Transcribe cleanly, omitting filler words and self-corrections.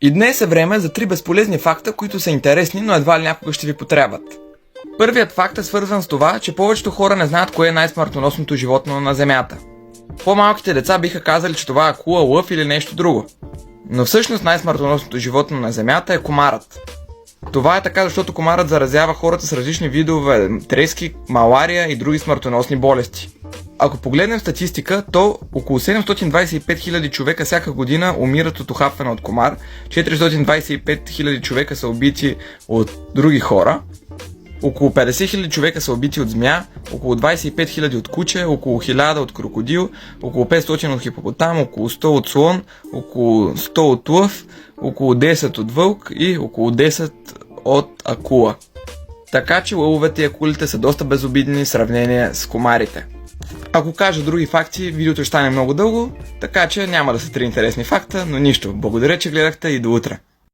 И днес е време за 3 безполезни факта, които са интересни, но едва ли някога ще ви потребват. Първият факт е свързан с това, че повечето хора не знаят кое е най-смъртоносното животно на Земята. По-малките деца биха казали, че това е акула, лъв или нещо друго. Но всъщност най-смъртоносното животно на Земята е комарът. Това е така, защото комарът заразява хората с различни видове трески, малария и други смъртоносни болести. Ако погледнем статистика, то около 725 000 човека всяка година умират от ухапване от комар, 425 000 човека са убити от други хора, около 50 000 човека са убити от змия, около 25 000 от куче, около 1000 от крокодил, около 500 от хипопотам, около 100 от слон, около 100 от лъв, около 10 от вълк и около 10 от акула. Така че лъвовете и акулите са доста безобидни в сравнение с комарите. Ако кажа други факти, видеото ще стане много дълго, така че няма да са 3 интересни факта, но нищо. Благодаря, че гледахте и до утре.